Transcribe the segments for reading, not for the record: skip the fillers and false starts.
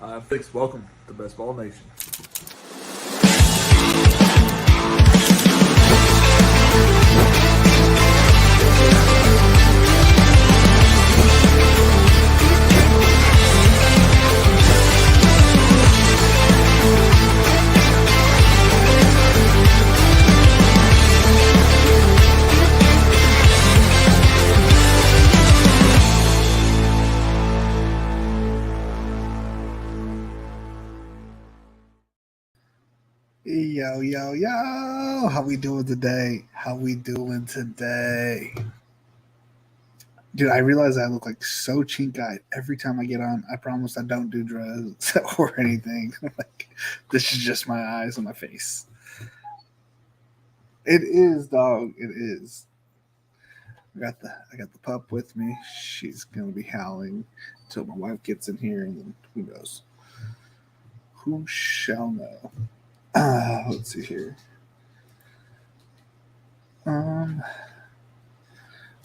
I'm Fix. Welcome to Best Ball Nation. Yo, yo, yo. How we doing today? Dude, I realize I look like so chink-eyed every time I get on. I promise I don't do drugs or anything. Like, this is just my eyes and my face. It is, dog. It is. I got the pup with me. She's gonna be howling until my wife gets in here, and then who knows? Who shall know? Let's see here. Um,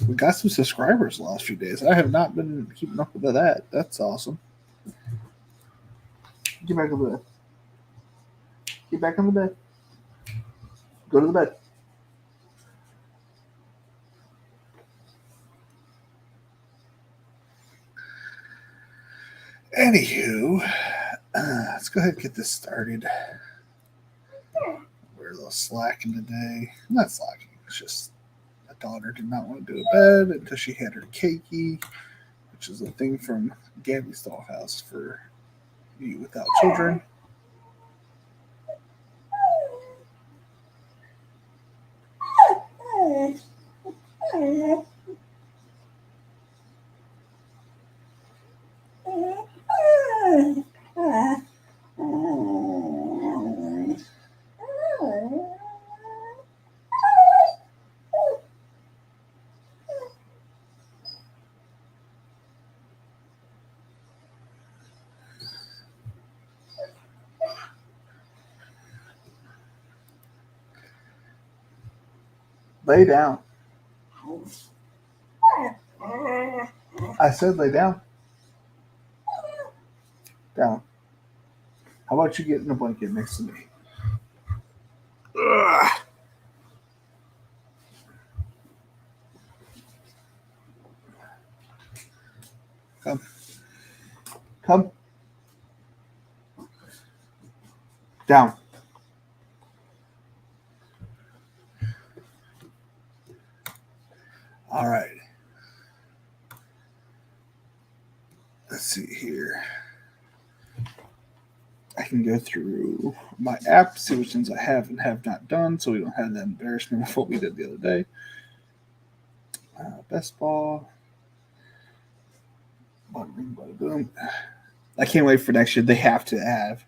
we got some subscribers the last few days. I have not been keeping up with that. That's awesome. Get back on the bed. Get back on the bed. Go to the bed. Anywho, let's go ahead and get this started. We're a little slacking today. Not slacking. It's just my daughter did not want to do a bed until she had her cakey, which is a thing from Gabby's Dollhouse for you without children. Lay down. I said lay down. Down. How about you get in a blanket next to me? Ugh. Come. Come. Down. All right. Let's see here. I can go through my app, see which things I have and have not done, so we don't have that embarrassment of what we did the other day. Best ball. Bada bing, bada boom. I can't wait for next year. They have to have.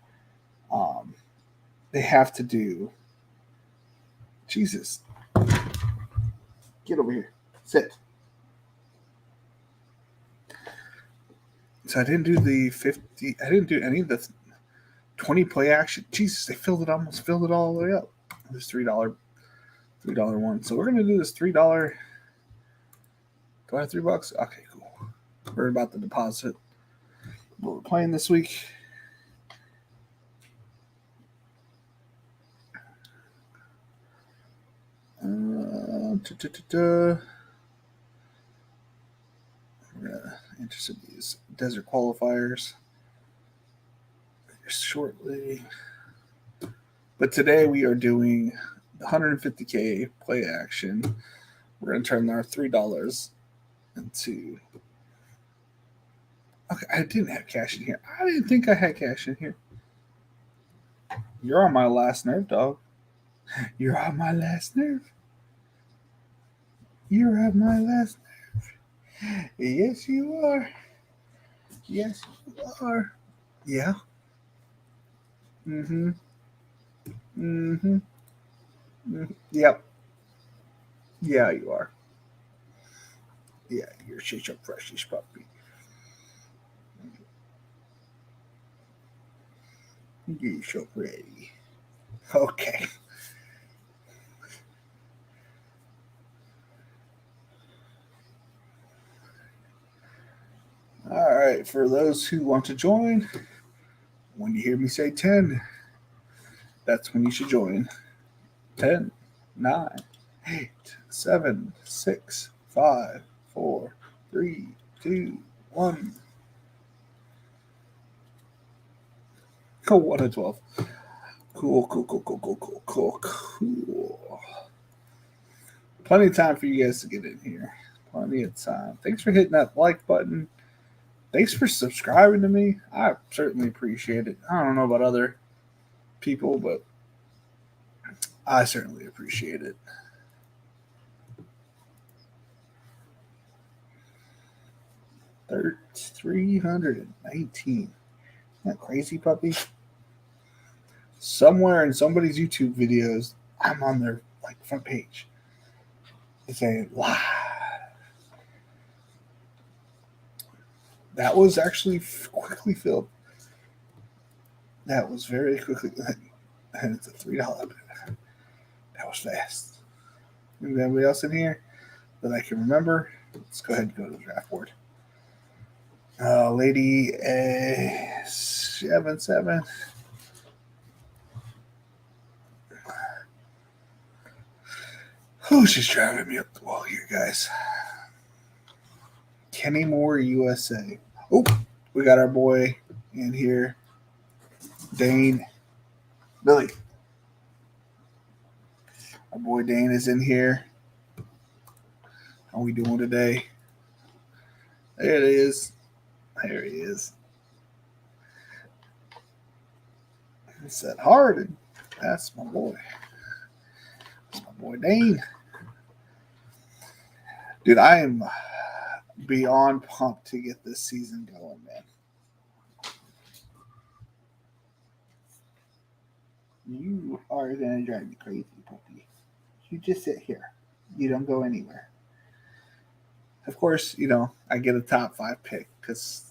They have to do. Jesus. Get over here. Sit. So I didn't do the 50. I didn't do any of the 20 play action. Jesus, they almost filled it all the way up. This $3 one. So we're gonna do this $3. Do I have $3? Okay, cool. We're about the deposit. What we're playing this week. We're gonna enter these desert qualifiers shortly. But today we are doing the 150K play action. We're going to turn our $3 into. Okay, I didn't have cash in here. I didn't think I had cash in here. You're on my last nerve, dog. You're on my last nerve. You're on my last nerve. Yes, you are. Yes, you are. Yeah. Mm-hmm. Mm-hmm. Mm-hmm. Yep. Yeah, you are. Yeah, you're such a precious puppy. You're so pretty. Okay. All right. For those who want to join, When you hear me say 10, that's when you should join. 10, 9, 8, 7, 6, 5, 4, 3, 2, 1. Cool, 1 to 12. Cool. Plenty of time for you guys to get in here. Plenty of time. Thanks for hitting that like button. Thanks for subscribing to me. I certainly appreciate it. I don't know about other people, but I certainly appreciate it. $319. Isn't that crazy, puppy? Somewhere in somebody's YouTube videos, I'm on their front page. It's saying live. That was actually quickly filled. That was very quickly. And it's a $3 bid. That was fast. Anybody else in here that I can remember? Let's go ahead and go to the draft board. Lady 77. Oh, she's driving me up the wall here, guys. Kenny Moore, USA. Oh, we got our boy in here. Dane. Billy. Our boy Dane is in here. How we doing today? There it is. There he is. It's that Harden. That's my boy. That's my boy Dane. Dude, I am beyond pumped to get this season going, man. You are going to drive me crazy, puppy. You just sit here. You don't go anywhere. Of course, I get a top 5 pick because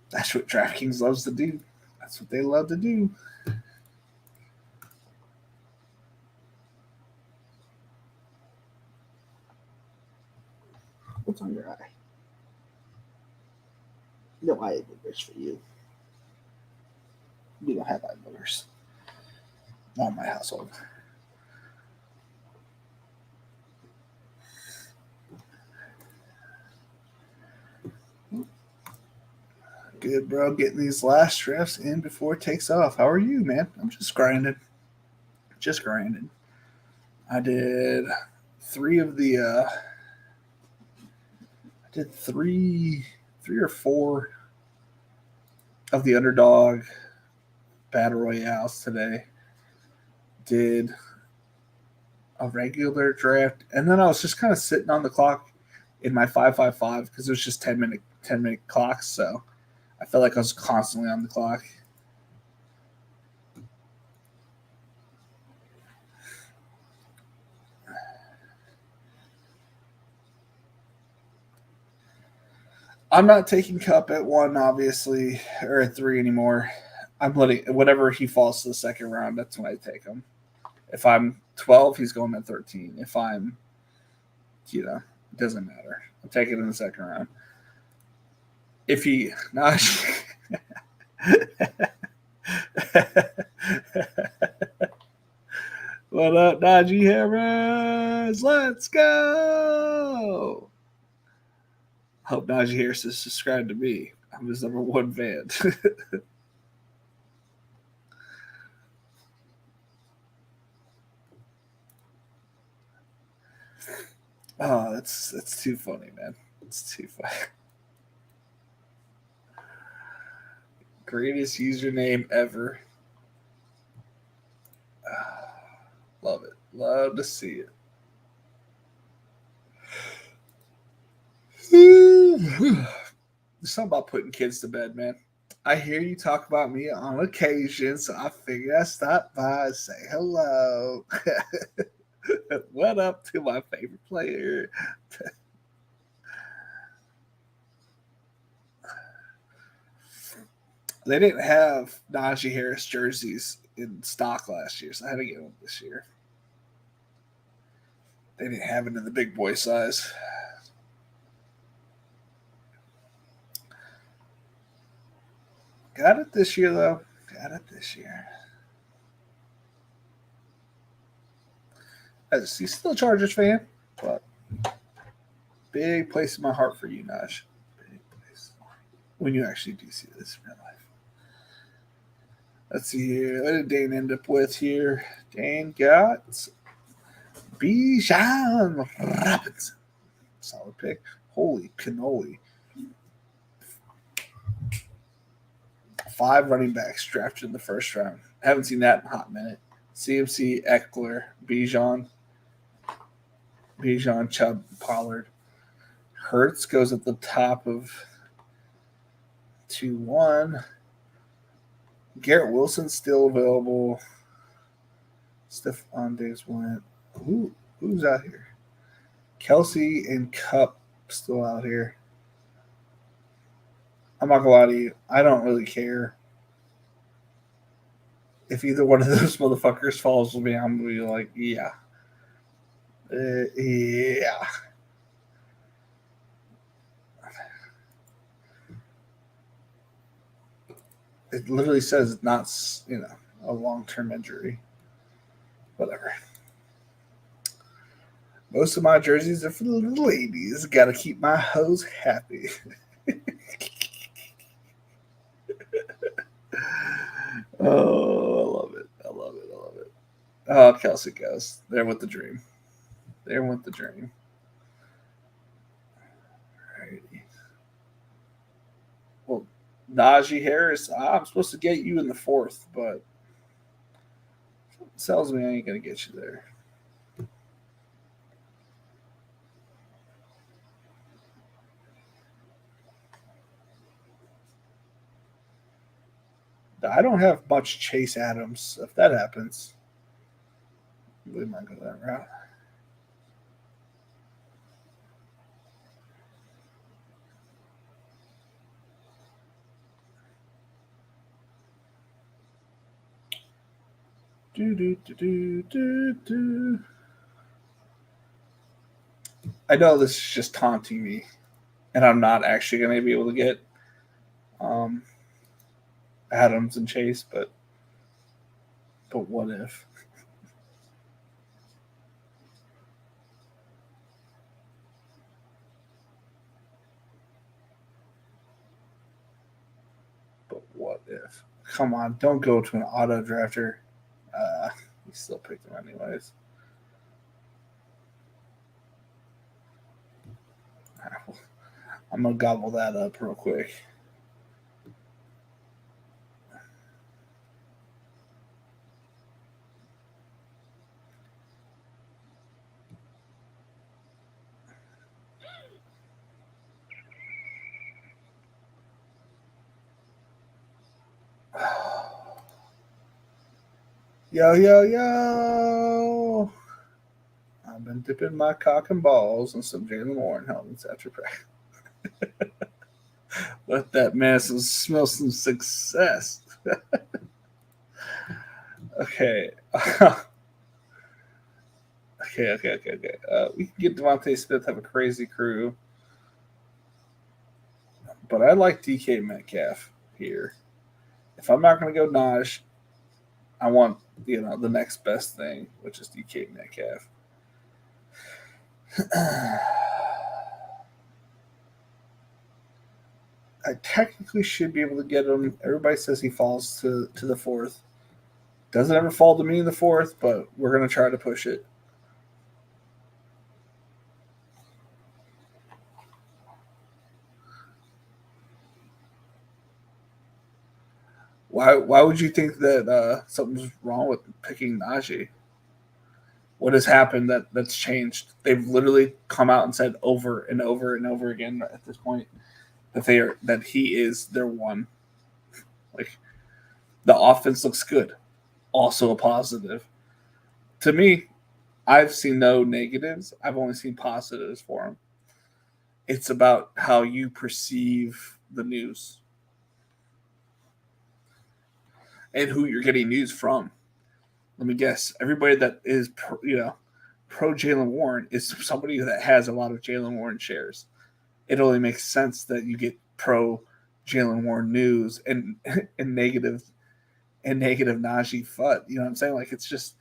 that's what DraftKings loves to do. That's what they love to do. What's on your eye? No eye boogers for you. We don't have eye boogers. Not in my household. Good, bro. Getting these last drafts in before it takes off. How are you, man? I'm just grinding. I did 3 of the I did three or 4 of the underdog battle royales today. Did a regular draft, and then I was just kind of sitting on the clock in my 555 because it was just 10-minute clocks, so I felt like I was constantly on the clock. I'm not taking Cup at 1, obviously, or at 3 anymore. I'm letting whatever he falls to the second round, that's when I take him. If I'm 12, he's going at 13. If I'm, it doesn't matter. I'll take it in the second round. If he, what up, Najee Harris? Let's go. Hope Najee Harris is subscribed to me. I'm his number 1 fan. Oh, that's too funny, man. It's too funny. Greatest username ever. Love it. Love to see it. There's something about putting kids to bed, man. I hear you talk about me on occasion, so I figured I'd stop by and say hello. What up to my favorite player? They didn't have Najee Harris jerseys in stock last year, so I had to get them this year. They didn't have it in the big boy size. Got it this year, though. Got it this year. He's still a Chargers fan, but big place in my heart for you, Naj. Big place. When you actually do see this in real life. Let's see here. What did Dane end up with here? Dane got Bijan Robinson. Solid pick. Holy cannoli. 5 running backs drafted in the first round. Haven't seen that in a hot minute. CMC, Eckler, Bijan, Chubb, Pollard. Hurts goes at the top of 2-1. Garrett Wilson's still available. Stephon Diggs went. Who's out here? Kelsey and Cup still out here. I'm not gonna lie to you. I don't really care if either one of those motherfuckers falls with me. I'm gonna be like, yeah, yeah. It literally says it's not, a long-term injury. Whatever. Most of my jerseys are for the ladies. Got to keep my hoes happy. Oh, I love it. I love it. I love it. Oh, Kelsey goes. There with the dream. There with the dream. Alrighty. Well, Najee Harris, I'm supposed to get you in the 4th, but tells me I ain't going to get you there. I don't have much Chase Adams. If that happens, we might go that route. I know this is just taunting me, and I'm not actually going to be able to get Adams and Chase, but what if? But what if? Come on, don't go to an auto drafter. You still picked him anyways. I'm going to gobble that up real quick. Yo. I've been dipping my cock and balls in some Jaylen Warren helmets after practice. Let that man smell some success. Okay. Okay. We can get Devontae Smith, have a crazy crew. But I like DK Metcalf here. If I'm not going to go Naj, I want the next best thing, which is DK Metcalf. I technically should be able to get him. Everybody says he falls to the 4th. Doesn't ever fall to me in the 4th, but we're going to try to push it. Why would you think that something's wrong with picking Najee? What has happened that's changed? They've literally come out and said over and over and over again at this point that he is their one. Like, the offense looks good. Also a positive. To me, I've seen no negatives. I've only seen positives for him. It's about how you perceive the news and who you're getting news from. Let me guess. Everybody that is pro Jaylen Warren is somebody that has a lot of Jaylen Warren shares. It only makes sense that you get pro Jalen Warren news and negative Najee Fudd. You know what I'm saying? Like it's just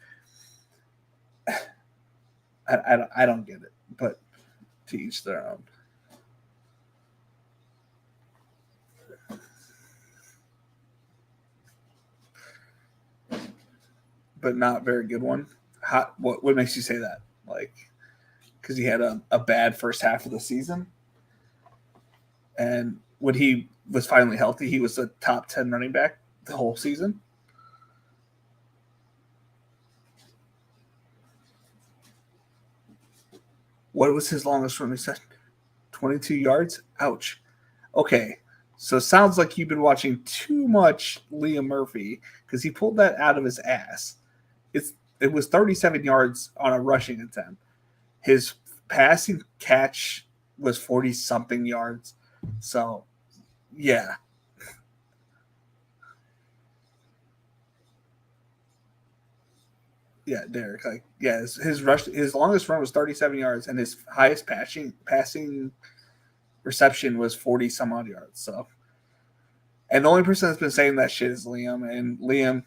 I don't get it, but to each their own. But not very good one. What makes you say that? Like because he had a bad first half of the season, and when he was finally healthy, he was a top 10 running back the whole season. What was his longest run? He said 22 yards. Ouch. Okay, so it sounds like you've been watching too much Liam Murphy because he pulled that out of his ass. It was 37 yards on a rushing attempt. His passing catch was 40 something yards. So, yeah. Yeah, Derek. Like, yeah, his longest run was 37 yards, and his highest passing reception was 40 some odd yards. So, and the only person that's been saying that shit is Liam, and Liam,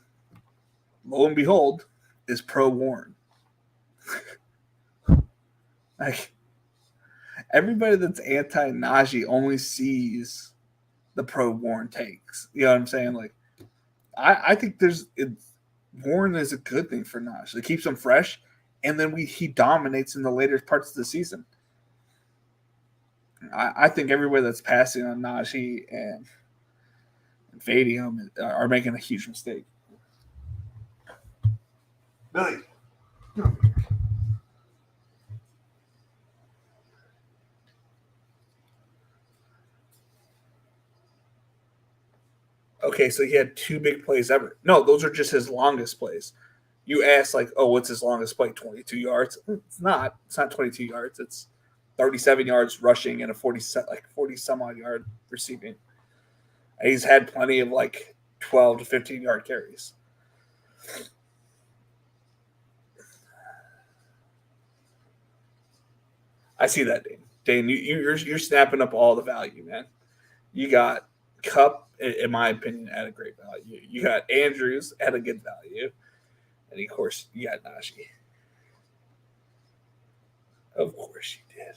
lo and behold, is pro Warren. Like everybody that's anti Najee only sees the pro Warren takes. You know what I'm saying? Like, I think Warren is a good thing for Najee. It keeps him fresh, and then he dominates in the later parts of the season. I think everybody that's passing on Najee and fading him are making a huge mistake. Billy. Okay, so he had 2 big plays ever. No, those are just his longest plays. You ask like, oh, what's his longest play? 22 yards. It's not. It's not 22 yards. It's 37 yards rushing and a 40 some odd yard receiving. And he's had plenty of like 12 to 15 yard carries. I see that, Dane. Dane, you're snapping up all the value, man. You got Cup, in my opinion, at a great value. You got Andrews at a good value, and of course, you got Najee. Of course, you did.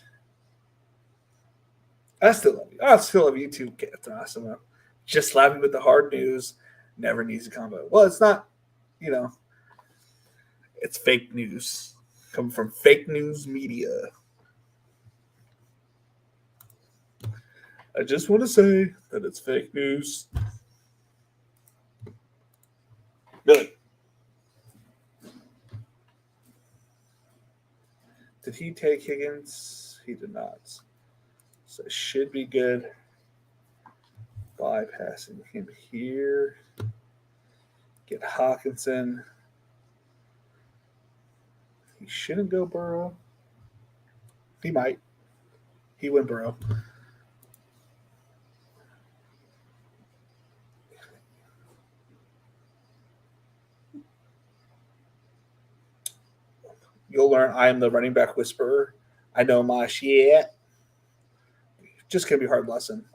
I still love you. I still love you too, Awesome. Just slapping with the hard news. Never needs a combo. Well, it's not. You know, it's fake news coming from fake news media. I just want to say that it's fake news. Really? Did he take Higgins? He did not. So it should be good. Bypassing him here. Get Hawkinson. He shouldn't go Burrow. He might. He went Burrow. You'll learn I am the running back whisperer. I know my shit. Just gonna be a hard lesson.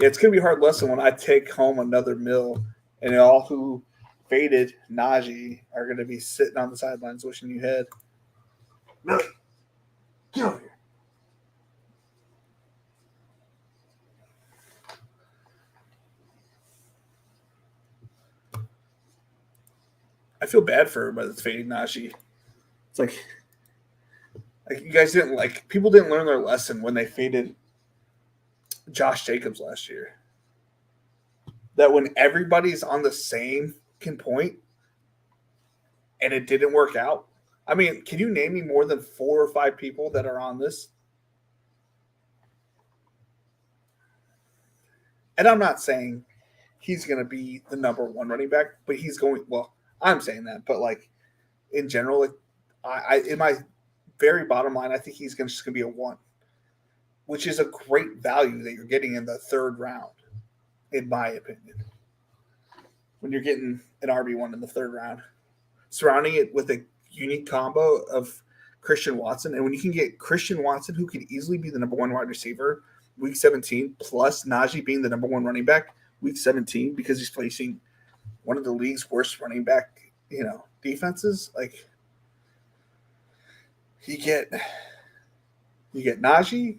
Yeah, it's gonna be a hard lesson when I take home another mill, and all who faded Najee are gonna be sitting on the sidelines wishing you had. Millie, get over here. I feel bad for everybody that's fading Najee. It's like you guys people didn't learn their lesson when they faded Josh Jacobs last year. That when everybody's on the same point and it didn't work out. I mean, can you name me more than 4 or 5 people that are on this? And I'm not saying he's going to be the number 1 running back, but he's going. Well, I'm saying that, but like in general, like I in my very bottom line, I think he's just going to be a 1, which is a great value that you're getting in the 3rd round, in my opinion. When you're getting an RB1 in the 3rd round, surrounding it with a unique combo of Christian Watson, and when you can get Christian Watson, who could easily be the number 1 wide receiver, week 17 plus Najee being the number one running back week 17 because he's facing one of the league's worst running back, defenses. Like you get Najee,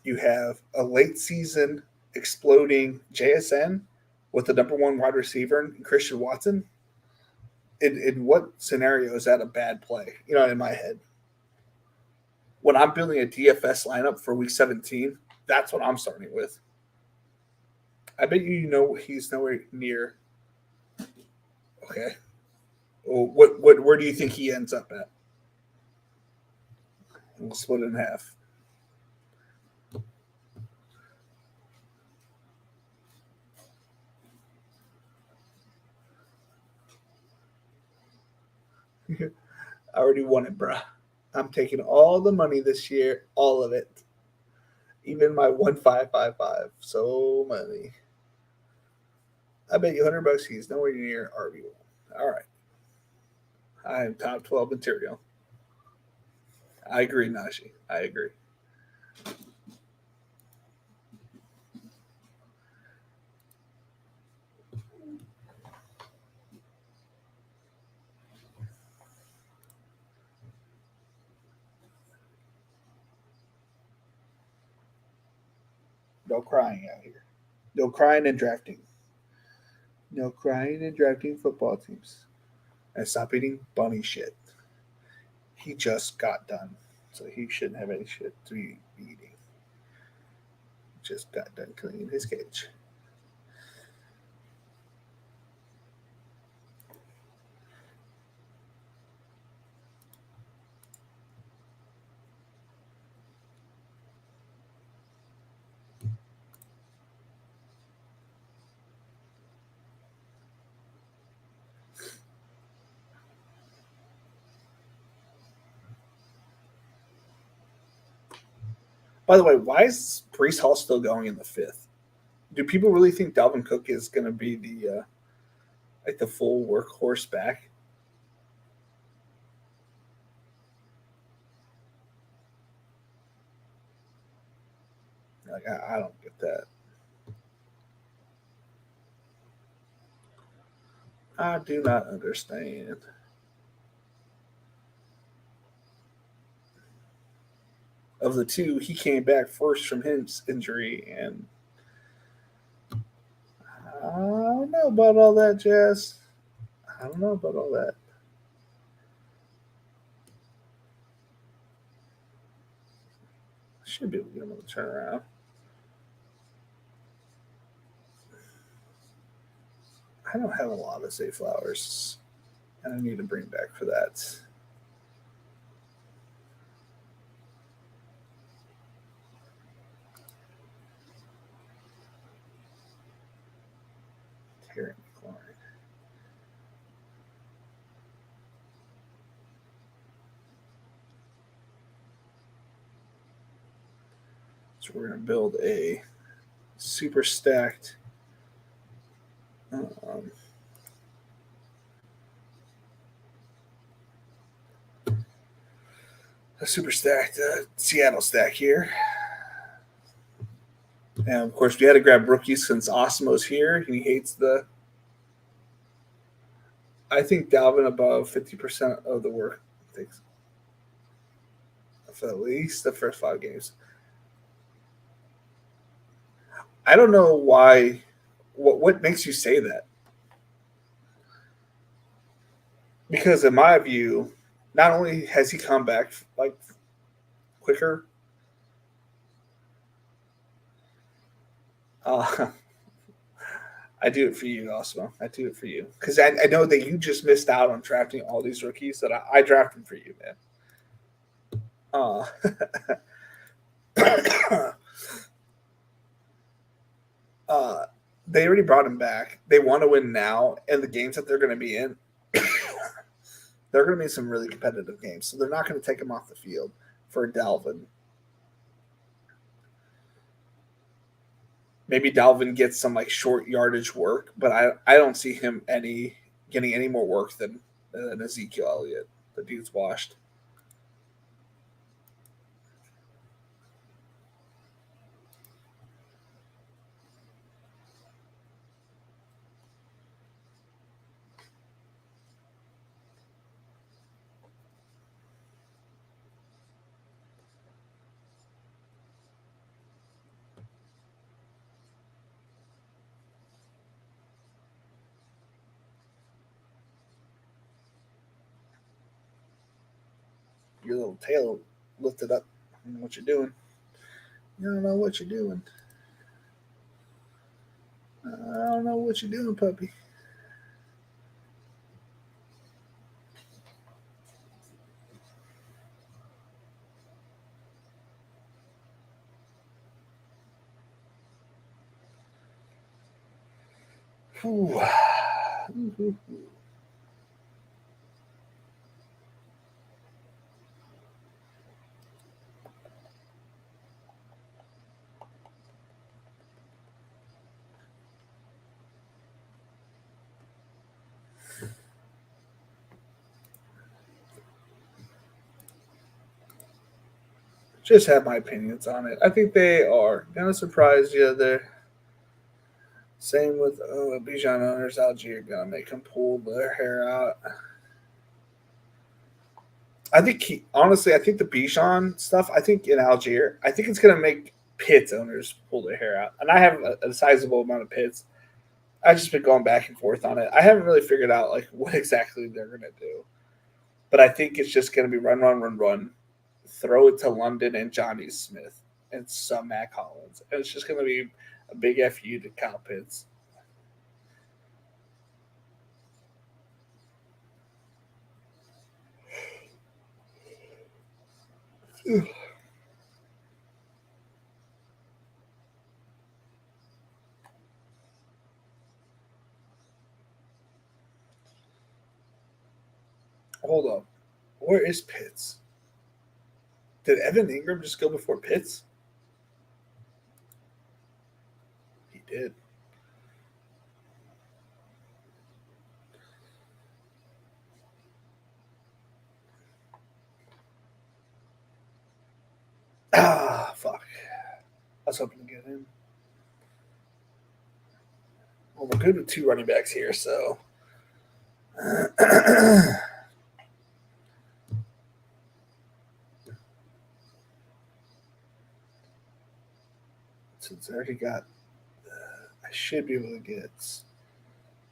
you have a late season exploding JSN with the number one wide receiver in Christian Watson. In what scenario is that a bad play? In my head. When I'm building a DFS lineup for week 17, that's what I'm starting with. I bet he's nowhere near. Okay. Well, where do you think he ends up at? We'll split it in half. I already won it, bruh. I'm taking all the money this year, all of it. Even my 1555. So money. I bet you $100 he's nowhere near RB1. All right. I am top 12 material. I agree, Najee. I agree. No crying out here. No crying and drafting. No crying and drafting football teams. And stop eating bunny shit. He just got done. So he shouldn't have any shit to be eating. Just got done cleaning his cage. By the way, why is Brees Hall still going in the fifth? Do people really think Dalvin Cook is going to be the full workhorse back? Like I don't get that. I do not understand. Of the two, he came back first from his injury, and I don't know about all that, Jazz. I don't know about all that. Should be able to get him on the turnaround. I don't have a lot of Zay Flowers, and I need to bring back for that. Terry McLaurin. So we're going to build a super stacked Seattle stack here. And of course, we had to grab rookies since Osmo's here, and he hates the. I think Dalvin above 50% of the work takes for at least the first 5 games. I don't know why. What makes you say that? Because in my view, not only has he come back like quicker, I do it for you, Osmo. I do it for you because I know that you just missed out on drafting all these rookies that I drafted for you, man. They already brought him back. They want to win now, and the games that they're going to be in, they're going to be some really competitive games. So they're not going to take him off the field for Dalvin. Maybe Dalvin gets some like short yardage work, but I don't see him getting any more work than Ezekiel Elliott. The dude's washed. your little tail lifted up. I don't know what you're doing. You don't know what you're doing. I don't know what you're doing, puppy. Whew. Just have my opinions on it. I think they are gonna surprise you. They're same with Bijan owners. Algier gonna make them pull their hair out. I think honestly, I think the Bijan stuff. I think in Algier, I think it's gonna make Pitts owners pull their hair out. And I have a sizable amount of Pitts. I've just been going back and forth on it. I haven't really figured out like what exactly they're gonna do, but I think it's just gonna be run, run, run, run. Throw it to London and Johnny Smith and some Mac Hollins, and it's just gonna be a big fu to Kyle Pitts. Hold up. Where is Pitts? Did Evan Ingram just go before Pitts? He did. Ah, fuck. I was hoping to get him. Well, we're good with two running backs here, so. Since I already got, I should be able to get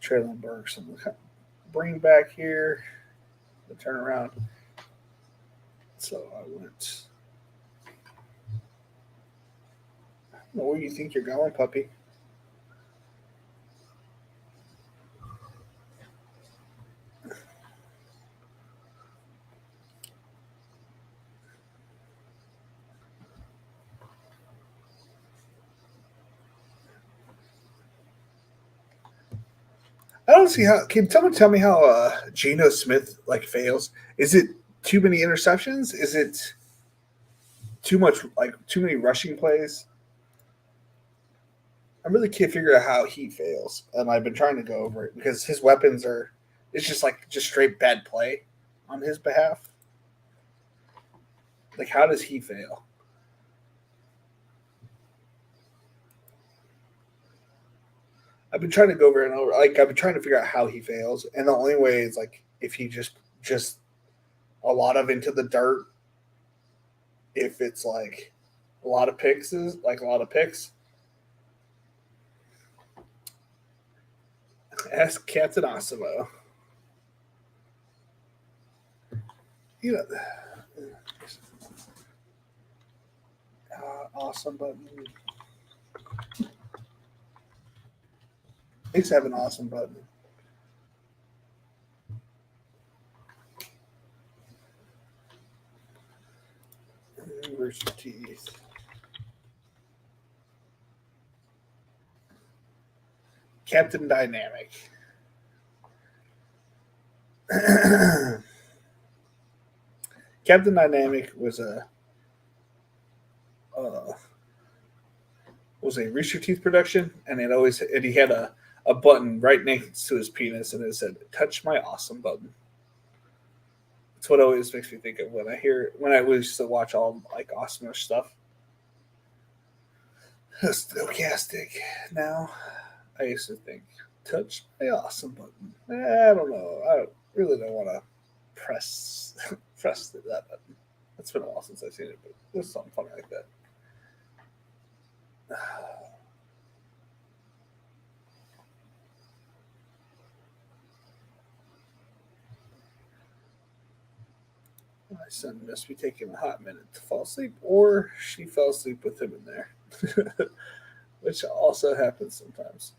Traylon Burks. I'm going to bring back here the turnaround. So I went. I don't know where you think you're going, puppy. I don't see how. Can someone tell me how Geno Smith like fails? Is it too many interceptions? Is it too much like too many rushing plays? I really can't figure out how he fails, and I've been trying to go over it because his weapons are. It's just like just straight bad play on his behalf. Like, how does he fail? I've been trying to go over and over. Like, I've been trying to figure out how he fails, and the only way is like if he just a lot of into the dirt. If it's like a lot of picks, is like a lot of picks. Ask Captain Osimo. You know, awesome button. Thanks have an awesome button. Where's your teeth? Captain Dynamic. Captain Dynamic was a Rooster Teeth production, and he had a button right next to his penis, and it said "Touch my awesome button." That's what always makes me think of when I used to watch all like awesomish stuff. Stochastic. Now, I used to think, "Touch my awesome button." I don't know. Really don't want to press that button. It's been a while since I've seen it, but there's something funny like that. My son must be taking a hot minute to fall asleep, or she fell asleep with him in there, which also happens sometimes.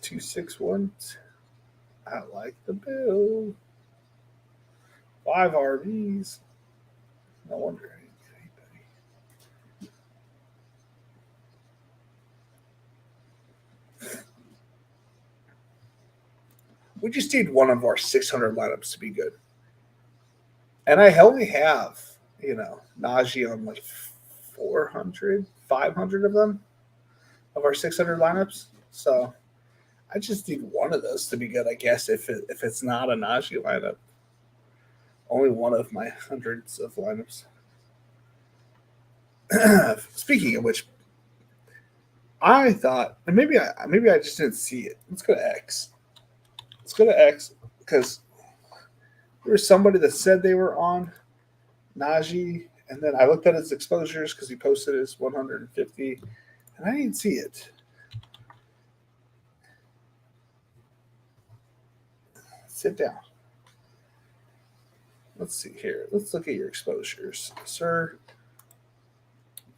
261. I like the bill. 5 RVs. No wonder I didn't get anybody. We just need one of our 600 lineups to be good. And I only have, Najee on like 400, 500 of them, of our 600 lineups. So I just need one of those to be good, I guess, if it's not a Najee lineup. Only one of my hundreds of lineups. Speaking of which, I thought, and maybe I just didn't see it. Let's go to X. Let's go to X because there was somebody that said they were on Najee, and then I looked at his exposures because he posted his 150, and I didn't see it. Sit down. Let's see here. Let's look at your exposures, sir.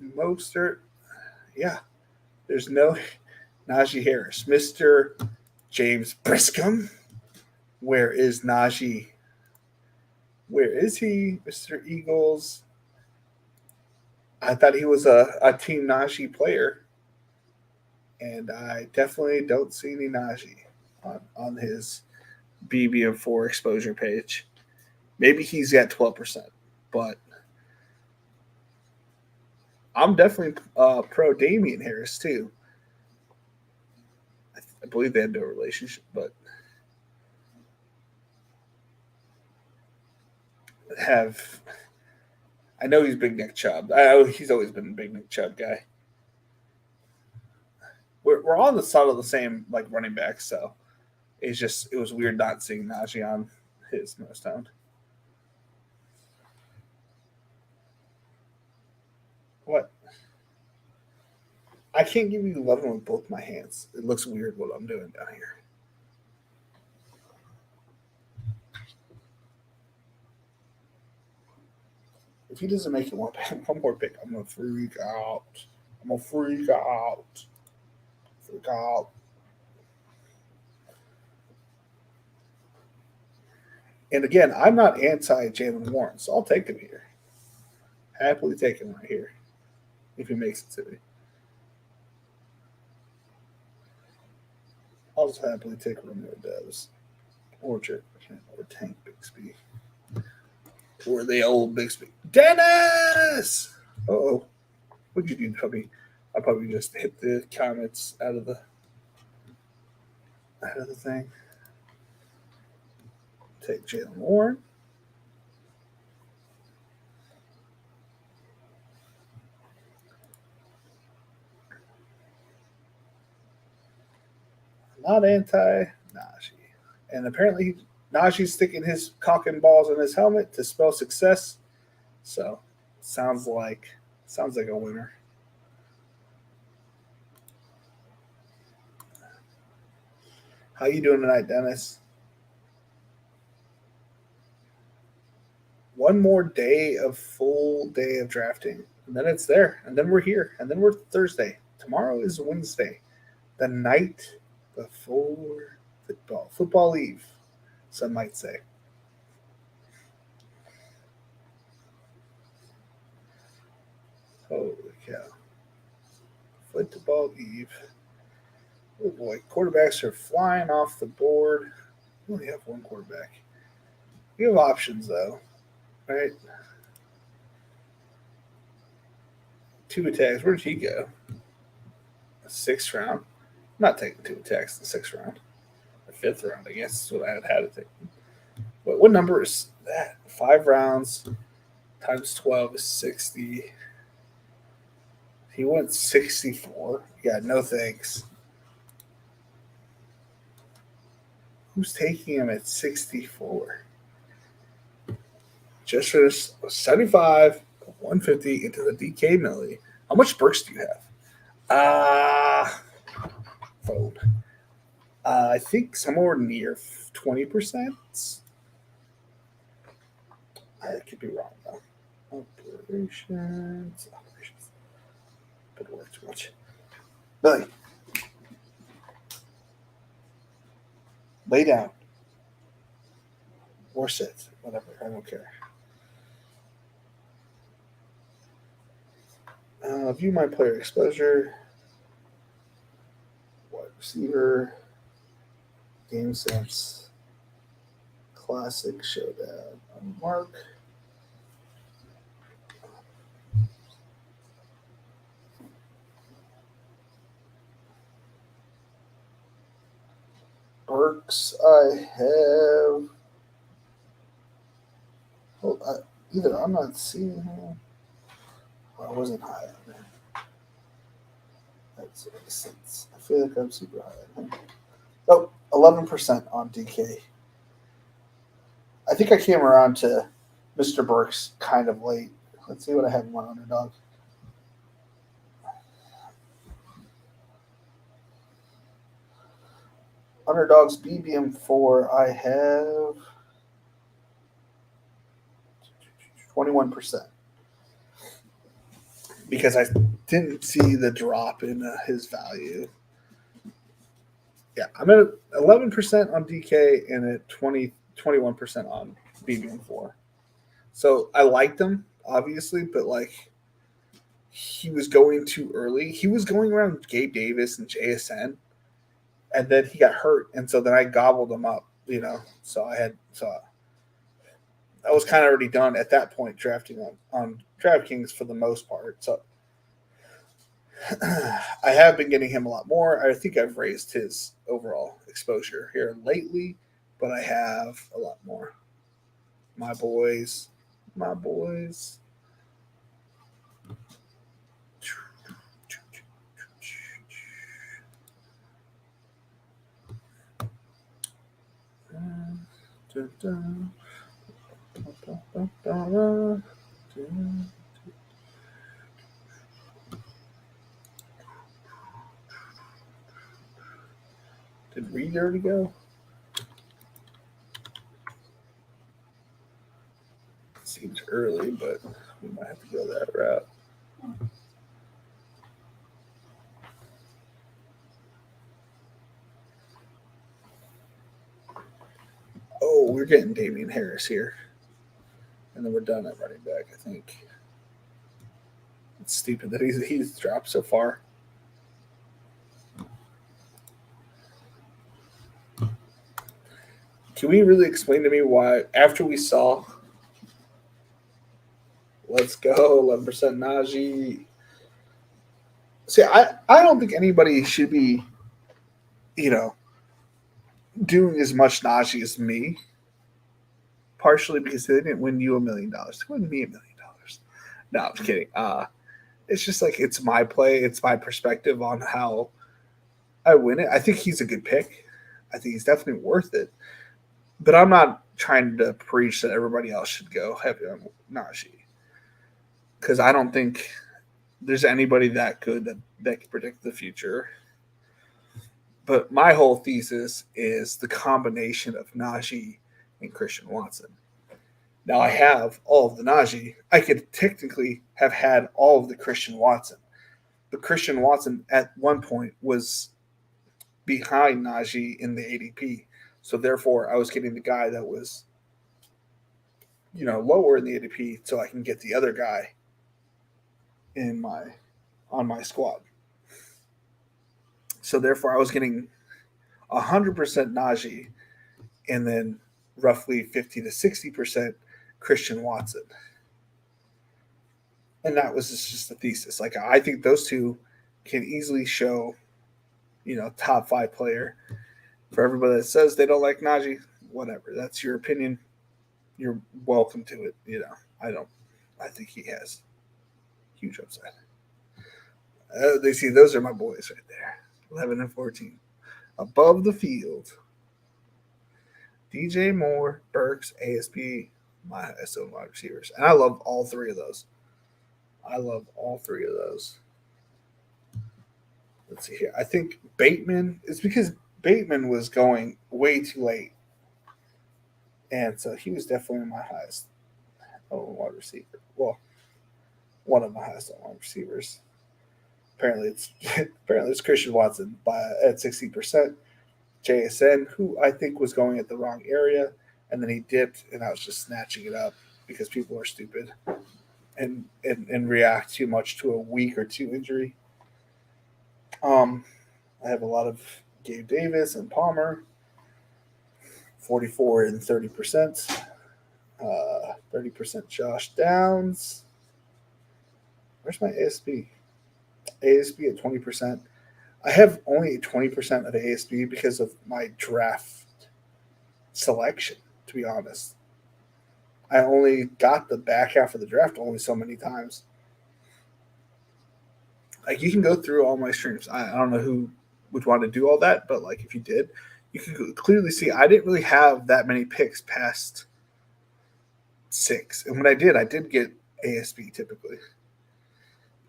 Mostert. Yeah, there's no Najee Harris. Mr. James Briscom. Where is Najee? Where is he, Mr. Eagles? I thought he was a Team Najee player, and I definitely don't see any Najee on his BBM4 exposure page. Maybe he's at 12%, but I'm definitely pro Damian Harris too. I believe they had no relationship, but I know he's Big Nick Chubb. He's always been a Big Nick Chubb guy. We're on the side of the same like running back, so it was weird not seeing Najee on his most owned. What? I can't give you 11 with both my hands. It looks weird what I'm doing down here. If he doesn't make it one more pick, I'm gonna freak out. I'm gonna freak out. Freak out. And again, I'm not anti Jalen Warren, so I'll take him here. Happily take him right here if he makes it to me. I'll just happily take Romeo Doubs or Tank Bixby or the old Bixby. Dennis! Oh, what'd you do, Tubby? I probably just hit the comments out of the thing. Take Jalen Warren. Not anti Najee. And apparently Najee's sticking his cock and balls in his helmet to spell success. So sounds like a winner. How you doing tonight, Dennis? One more full day of drafting, and then it's there, and then we're here, and then we're Thursday. Tomorrow is Wednesday, the night before football eve, some might say. Holy cow. Football eve. Oh boy, quarterbacks are flying off the board. We only have one quarterback. We have options though, right? 2 attacks. Where did he go? 6th round. I'm not taking 2 attacks in the 6th round. The 5th round, I guess, is what I had to take. What number is that? 5 rounds times 12 is 60. He went 64. Yeah, no thanks. Who's taking him at 64? Just finished 75, 150 into the DK Millie. How much Burks do you have? Fold. I think somewhere near 20%. I could be wrong though. Operations. Could work too much. Billy, lay down or sit, whatever. I don't care. View my player exposure. Wide receiver. Game sense. Classic showdown. Mark. Burks, I have. Well, either I'm not seeing him. Or I wasn't high on there. That makes sense. I feel like I'm super high on him. Oh, 11% on DK. I think I came around to Mr. Burks kind of late. Let's see what I have him on underdog. Underdogs BBM4, I have 21% because I didn't see the drop in his value. Yeah, I'm at 11% on DK and at 21% on BBM4. So I liked him, obviously, but like he was going too early. He was going around Gabe Davis and JSN, and then he got hurt, and so then I gobbled him up. So I was kind of already done at that point drafting on DraftKings for the most part. So I have been getting him a lot more. I think I've raised his overall exposure here lately, but I have a lot more. My boys, my boys. Did Reed already go? Seems early, but we might have to go that route. Oh, we're getting Damian Harris here. And then we're done at running back, I think. It's stupid that he's dropped so far. Can we really explain to me why, after we saw, let's go, 11% Najee. See, I don't think anybody should be, doing as much Najee as me. Partially because they didn't win you $1 million. They won me $1 million. No, I'm just kidding. It's just like it's my play. It's my perspective on how I win it. I think he's a good pick. I think he's definitely worth it. But I'm not trying to preach that everybody else should go heavy on Najee because I don't think there's anybody that good that can predict the future. But my whole thesis is the combination of Najee and Christian Watson. Now I have all of the Najee. I could technically have had all of the Christian Watson. But Christian Watson at one point was behind Najee in the ADP. So therefore I was getting the guy that was, lower in the ADP so I can get the other guy on my squad. So therefore I was getting 100% Najee and then roughly 50 to 60% Christian Watson. And that was just the thesis. Like I think those two can easily show, top 5 player. For everybody that says they don't like Najee, whatever. That's your opinion. You're welcome to it. I don't. I think he has huge upside. They see those are my boys right there. 11 and 14. Above the field. DJ Moore, Burks, ASP, my SO wide receivers. And I love all 3 of those. Let's see here. I think Bateman is because Bateman was going way too late, and so he was definitely my highest wide receiver. Well, one of my highest wide receivers. Apparently it's Christian Watson at 60%. JSN, who I think was going at the wrong area, and then he dipped, and I was just snatching it up because people are stupid and react too much to a week or two injury. I have a lot of Gabe Davis and Palmer, 44 and 30%. 30% Josh Downs. Where's my ASB? ASB at 20%. I have only 20% of ASB because of my draft selection, to be honest. I only got the back half of the draft only so many times. Like, you can go through all my streams. I don't know who would want to do all that, but like if you did, you can clearly see I didn't really have that many picks past 6. And when I did get ASB typically.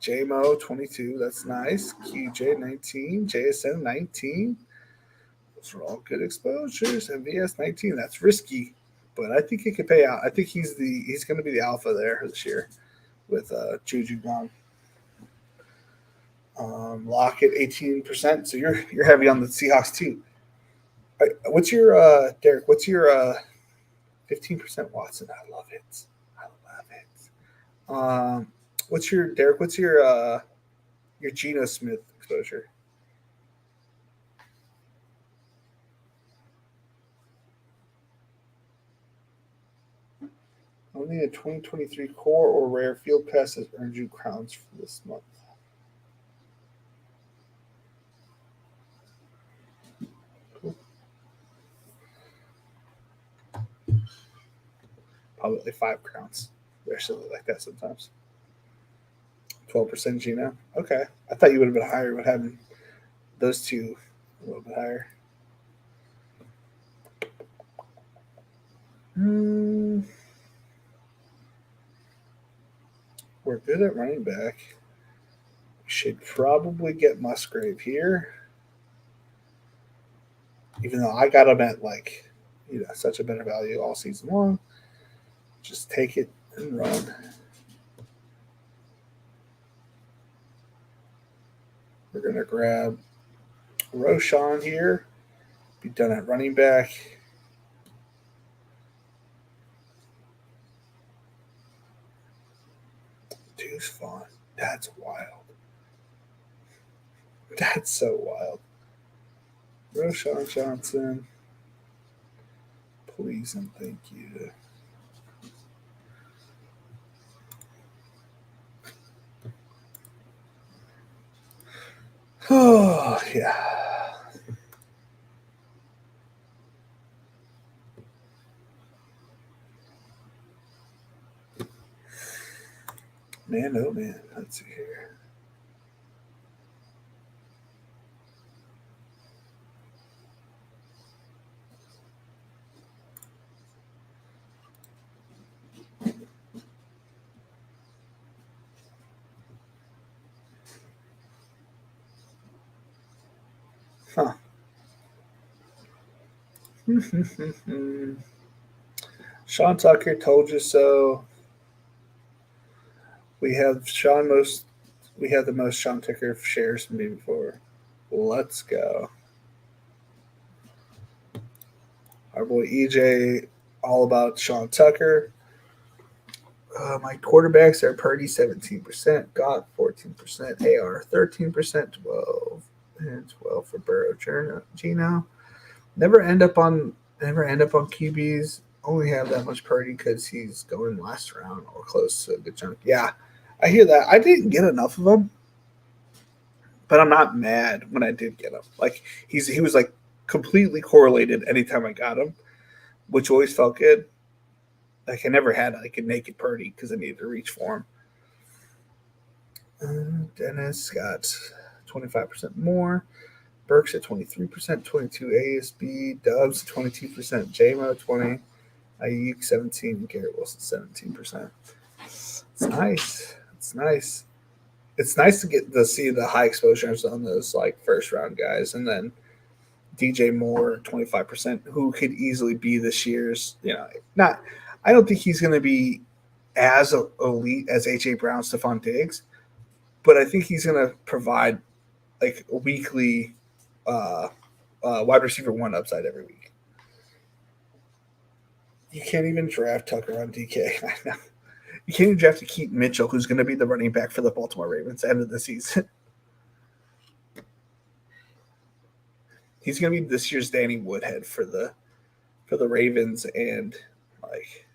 JMO 22, that's nice. QJ 19, JSN 19. Those are all good exposures. MVS 19, that's risky, but I think it could pay out. I think he's going to be the alpha there this year with Juju gone. Lockett 18%. So you're heavy on the Seahawks too. What's your Derek? What's your 15% Watson? I love it. I love it. What's your Derek? What's your Geno Smith exposure? Only a 2023 core or rare field pass has earned you crowns for this month. Cool. Probably like 5 crowns. They're silly like that sometimes. 12% Geno. Okay. I thought you would have been higher with having those two a little bit higher. We're good at running back. We should probably get Musgrave here. Even though I got him at such a better value all season long. Just take it and run. We're going to grab Roshan here. Be done at running back. Deuce Vaughn. That's wild. That's so wild. Roshan Johnson. Please and thank you. Oh, yeah. Man, oh man. Let's see here. Huh. Sean Tucker told you so. We have the most Sean Tucker shares from me before. Let's go. Our boy EJ, all about Sean Tucker. My quarterbacks are Purdy 17%, Gott 14%, AR 13%, 12 and 12 for Burrow. Geno. Never end up on QBs. Only have that much Purdy because he's going last round or close to a good chunk. Yeah, I hear that. I didn't get enough of him, but I'm not mad when I did get him. Like he was like completely correlated anytime I got him, which always felt good. Like I never had like a naked Purdy because I needed to reach for him. Dennis got 25% more. Burks at 23%, 22 ASB, Dubs 22%, JMO 20, Ayuk 17, Garrett Wilson 17%. It's nice. It's nice. It's nice to get to see the high exposures on those like first round guys, and then DJ Moore, 25%, who could easily be this year's, not, I don't think he's going to be as elite as A.J. Brown, Stephon Diggs, but I think he's going to provide like a weekly wide receiver one upside every week. You can't even draft Tucker on DK. I know. You can't even draft Keaton Mitchell, who's going to be the running back for the Baltimore Ravens end of the season. He's going to be this year's Danny Woodhead for the Ravens, and like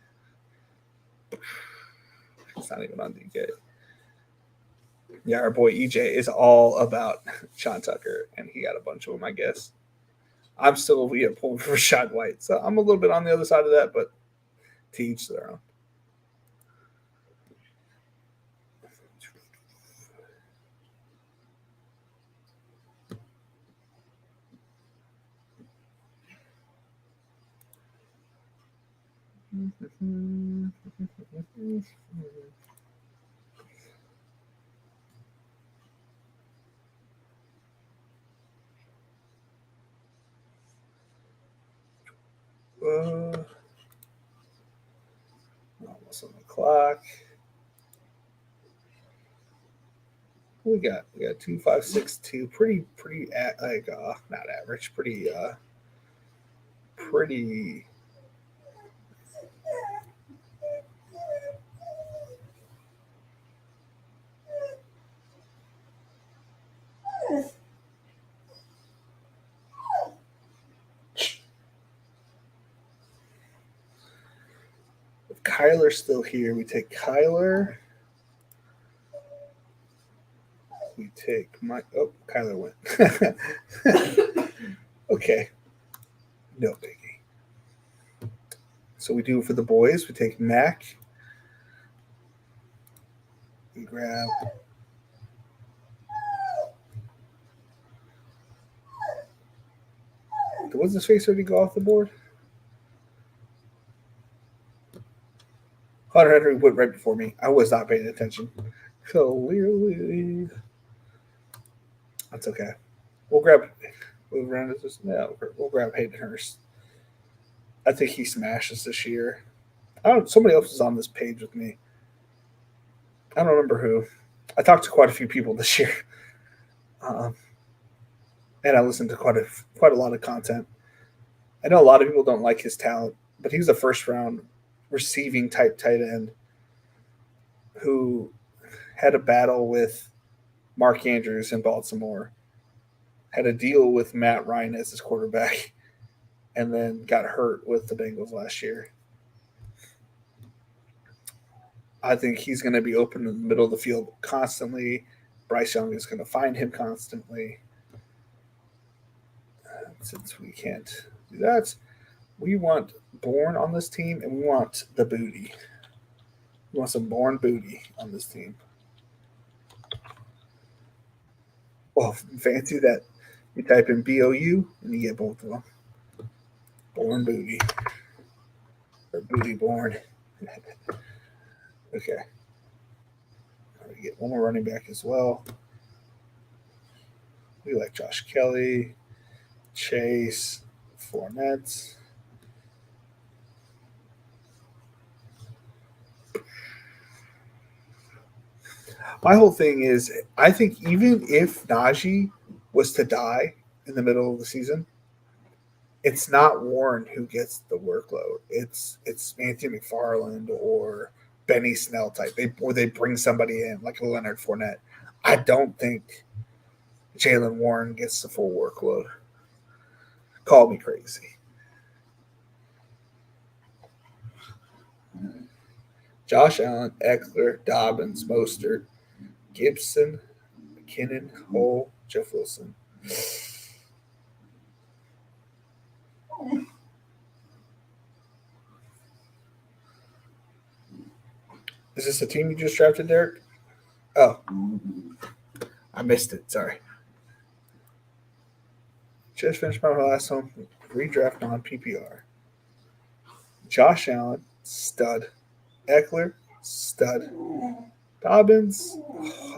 it's not even on DK. Yeah, our boy EJ is all about Sean Tucker, and he got a bunch of them, I guess. I'm still pulling for Rashad White, so I'm a little bit on the other side of that, but to each their own. Almost on the clock. We got 2, 5, 6, 2. Pretty not average. Pretty. If Kyler's still here, we take Kyler. We take Mike. Oh, Kyler went. Okay. No biggie. So we do it for the boys. We take Mac. We grab. Was his face already go off the board? Hunter Henry went right before me. I was not paying attention. Clearly. That's okay. We'll grab Hayden Hurst. I think he smashes this year. Somebody else was on this page with me. I don't remember who. I talked to quite a few people this year. And I listened to quite a lot of content. I know a lot of people don't like his talent, but he was a first round receiving type tight end who had a battle with Mark Andrews in Baltimore, had a deal with Matt Ryan as his quarterback, and then got hurt with the Bengals last year. I think he's going to be open in the middle of the field constantly. Bryce Young is going to find him constantly. Since we can't do that, we want Bourne on this team, and we want the booty. We want some Bourne booty on this team. Well, fancy that. You type in BOU, and you get both of them. Bourne booty. Or booty Bourne. Okay. We get one more running back as well. We like Josh Kelly, Chase, Fournette. My whole thing is, I think even if Najee was to die in the middle of the season, it's not Warren who gets the workload. It's Anthony McFarland or Benny Snell type. They bring somebody in like a Leonard Fournette. I don't think Jaylen Warren gets the full workload. Call me crazy. Josh Allen, Eckler, Dobbins, Mostert, Gibson, McKinnon, Hole, Jeff Wilson. Is this the team you just drafted, Derek? Oh, I missed it. Sorry. Just finished my last one. Redraft on PPR. Josh Allen, stud. Eckler, stud. Dobbins,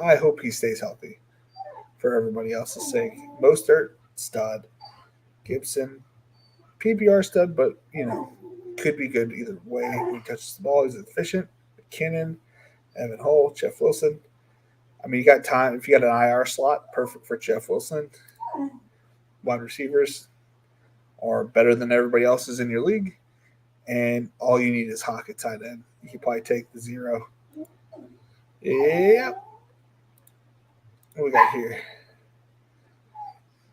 I hope he stays healthy for everybody else's sake. Mostert, stud. Gibson, PPR stud, but could be good either way. When he touches the ball, he's efficient. McKinnon, Evan Hull, Jeff Wilson. I mean, you got time. If you got an IR slot, perfect for Jeff Wilson. Wide receivers are better than everybody else's in your league. And all you need is Hawk at tight end. You can probably take the 0. Yep. What we got here?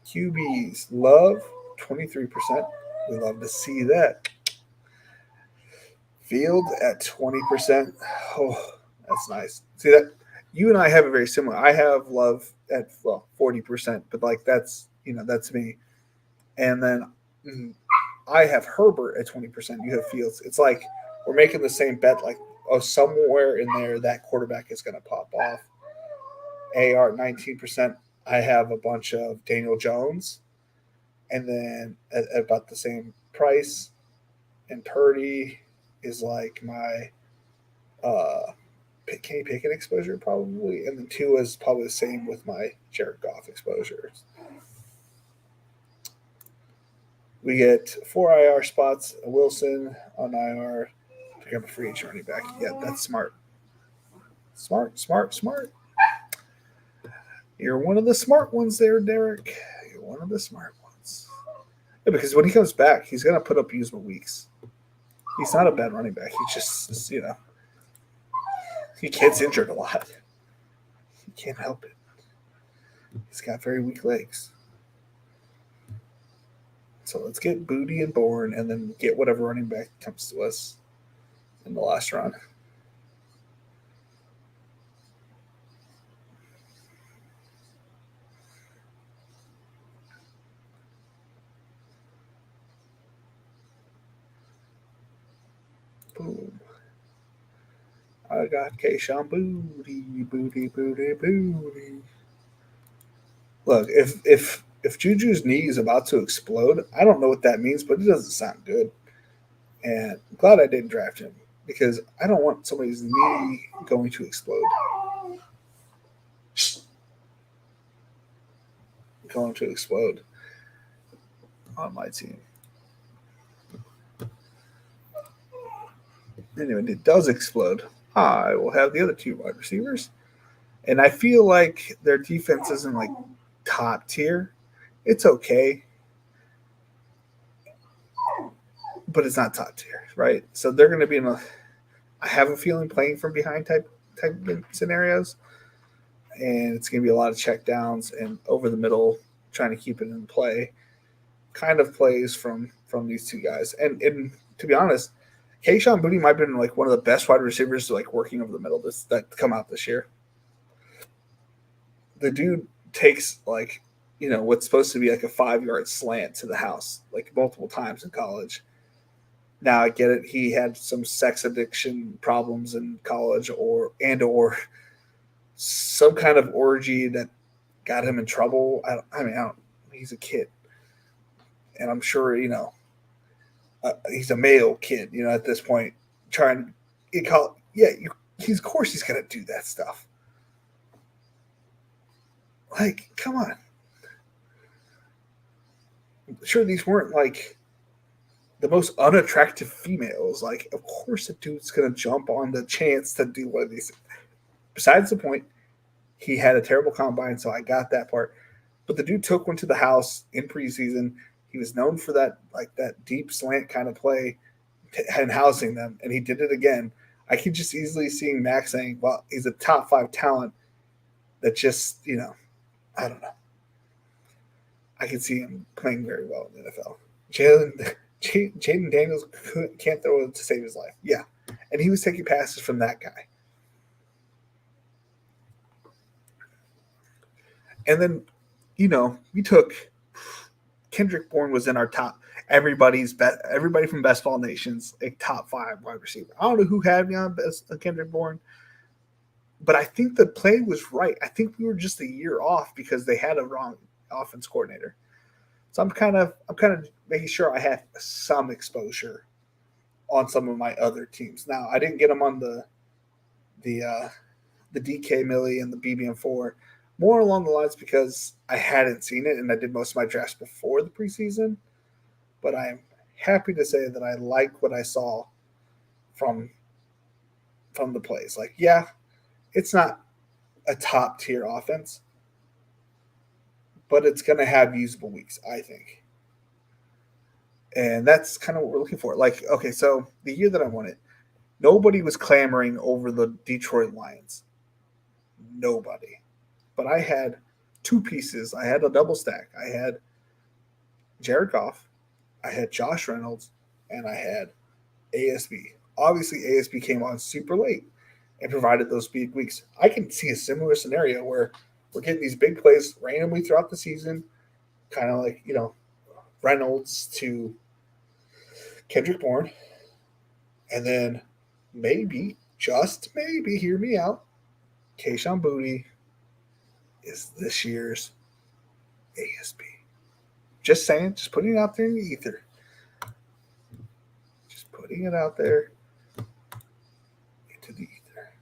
QBs. Love, 23%. We love to see that. Field at 20%. Oh, that's nice. See that? You and I have a very similar. I have Love at 40%, but that's that's me. And then I have Herbert at 20%. You have Fields. It's like we're making the same bet. Like somewhere in there that quarterback is going to pop off. AR at 19%. I have a bunch of Daniel Jones, and then at about the same price. And Purdy is like my Kenny Pickett exposure probably, and then 2 is probably the same with my Jared Goff exposures. We get 4 IR spots. Wilson on IR. Pick up a free agent running back. Yeah, that's smart. Smart. You're one of the smart ones there, Derek. You're one of the smart ones. Yeah, because when he comes back, he's going to put up usable weeks. He's not a bad running back. He just, he gets injured a lot. He can't help it. He's got very weak legs. So let's get Booty and Bourne and then get whatever running back comes to us in the last round. Boom. I got Keyshawn Booty. Look, if Juju's knee is about to explode, I don't know what that means, but it doesn't sound good. And I'm glad I didn't draft him because I don't want somebody's knee going to explode. Going to explode on my team. Anyway, it does explode. I will have the other 2 wide receivers. And I feel like their defense isn't like top tier. It's okay. But it's not top tier, right? So they're going to be in a, I have a feeling, playing from behind type scenarios. And it's going to be a lot of check downs and over the middle, trying to keep it in play. Kind of plays from these 2 guys. And to be honest, Keyshawn Booty might have been like one of the best wide receivers like working over the middle that come out this year. The dude takes like, what's supposed to be like a 5-yard slant to the house like multiple times in college. Now I get it. He had some sex addiction problems in college or some kind of orgy that got him in trouble. He's a kid. And I'm sure, he's a male kid, at this point, trying to call. Yeah, of course he's going to do that stuff. Like, come on. Sure, these weren't like the most unattractive females. Like, of course, a dude's going to jump on the chance to do one of these. Besides the point, he had a terrible combine, so I got that part. But the dude took one to the house in preseason. He was known for that deep slant kind of play and housing them, and he did it again. I could just easily see Max saying, well, he's a top 5 talent that just, I don't know. I could see him playing very well in the NFL. Jaden Daniels can't throw it to save his life. Yeah, and he was taking passes from that guy. And then, we took Kendrick Bourne was in our top. Everybody from Best Ball Nation's a top 5 wide receiver. I don't know who had me on Kendrick Bourne, but I think the play was right. I think we were just a year off because they had a wrong offense coordinator. So I'm kind of making sure I have some exposure on some of my other teams. Now I didn't get them on the DK Millie and the BBM4, more along the lines because I hadn't seen it and I did most of my drafts before the preseason. but I'm happy to say that I like what I saw from the plays. Like, yeah, it's not a top tier offense, but it's going to have usable weeks, I think. And that's kind of what we're looking for. Like, okay, so the year that I won it, nobody was clamoring over the Detroit Lions. Nobody. But I had two pieces. I had a double stack. I had Jared Goff, I had Josh Reynolds, and I had ASB. Obviously, ASB came on super late and provided those big weeks. I can see a similar scenario where we're getting these big plays randomly throughout the season, kind of like, Reynolds to Kendrick Bourne. And then maybe, just maybe, hear me out, Kayshon Boutte is this year's ASB. Just saying, just putting it out there in the ether. Just putting it out there into the ether.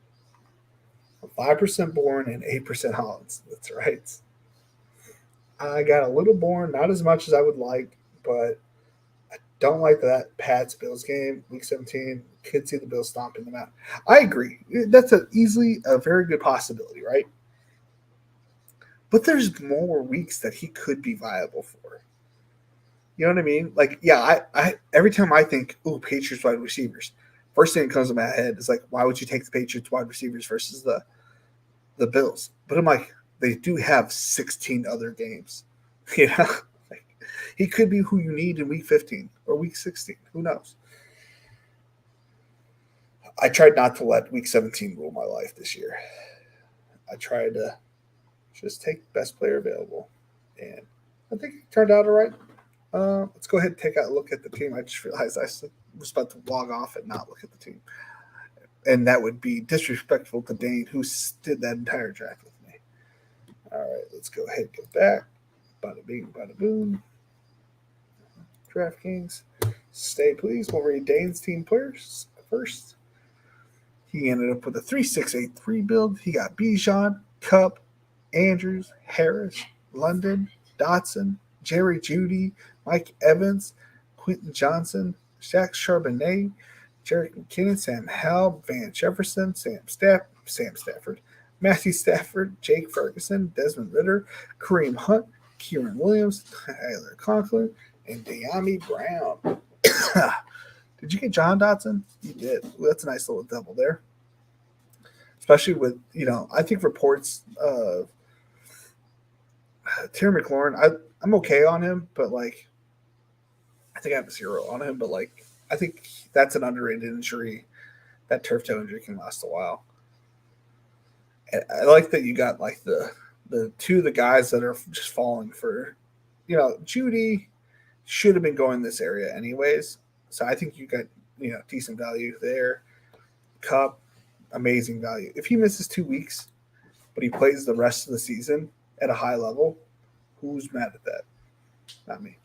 5% Bourne and 8% Hollins. That's right. I got a little Bourne, not as much as I would like, but I don't like that Pats Bills game, week 17. Could see the Bills stomping them out. I agree. That's easily a very good possibility, right? But there's more weeks that he could be viable for. You know what I mean? Like, yeah, I every time I think, oh, Patriots wide receivers, first thing that comes to my head is like, why would you take the Patriots wide receivers versus the Bills? But I'm like, they do have 16 other games. You know? Like, he could be who you need in week 15 or week 16. Who knows? I tried not to let week 17 rule my life this year. I tried to just take best player available. And I think it turned out all right. Let's go ahead and take a look at the team. I just realized I was about to log off and not look at the team. And that would be disrespectful to Dane, who did that entire draft with me. All right, let's go ahead and go back. Bada bing, bada boom. DraftKings. Stay please. We'll read Dane's team players first. He ended up with a 3-6-8-3 build. He got Bijan, Kupp, Andrews, Harris, London, Dotson, Jerry Jeudy, Mike Evans, Quentin Johnson, Shaq Charbonnet, Jerick McKinnon, Sam Howell, Van Jefferson, Sam Stafford, Matthew Stafford, Jake Ferguson, Desmond Ritter, Kareem Hunt, Kieran Williams, Tyler Conklin, and De'Ami Brown. Did you get John Dotson? You did. Well, that's a nice little double there. Especially with, I think reports of Terry McLaurin, I'm okay on him, but like, I think I have a 0 on him, but like, I think that's an underrated injury. That turf toe injury can last a while. And I like that you got like the two of the guys that are just falling for, Jeudy should have been going this area anyways. So I think you got, decent value there. Kupp, amazing value. If he misses 2 weeks, but he plays the rest of the season at a high level, who's mad at that? Not me.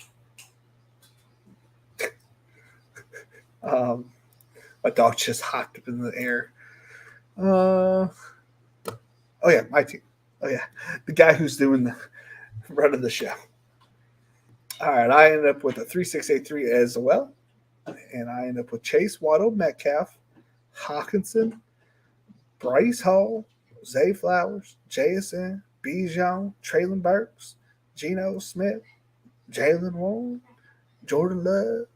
My dog just hopped up in the air. Oh yeah, my team. Oh yeah, the guy who's doing the run of the show. All right, I ended up with a 3-6-8-3 as well, and I ended up with Chase, Waddle, Metcalf, Hawkinson, Bryce Hall, Zay Flowers, JSN, Bijan, Traylon Burks, Geno Smith, Jalen Warren, Jordan Love,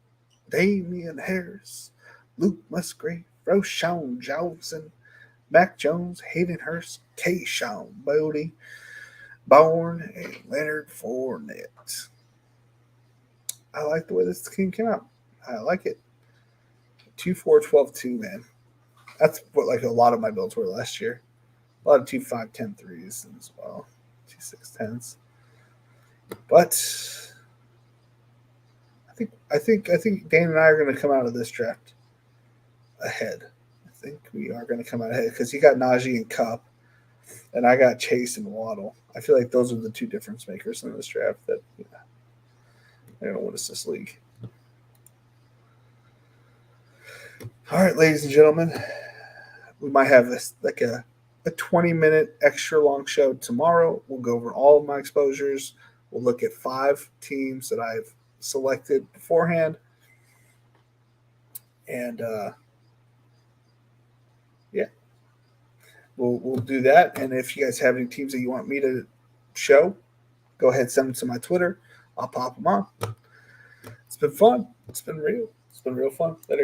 Damian Harris, Luke Musgrave, Roschon Johnson, Mac Jones, Hayden Hurst, Kayshon Boutte, Bourne, and Leonard Fournette. I like the way this team came out. I like it. 2-4-12-2, man. That's what like a lot of my builds were last year. A lot of 2-5-10-3s as well. 2-6-10s. But I think Dan and I are going to come out of this draft ahead. I think we are going to come out ahead because he got Najee and Kupp, and I got Chase and Waddle. I feel like those are the two difference makers in this draft that they're going to win us this league. All right, ladies and gentlemen, we might have this like a 20-minute extra long show tomorrow. We'll go over all of my exposures. We'll look at 5 teams that I've selected beforehand. And yeah, we'll do that. And if you guys have any teams that you want me to show, go ahead, send them to my Twitter. I'll pop them on. It's been fun. It's been real. It's been real fun. Later.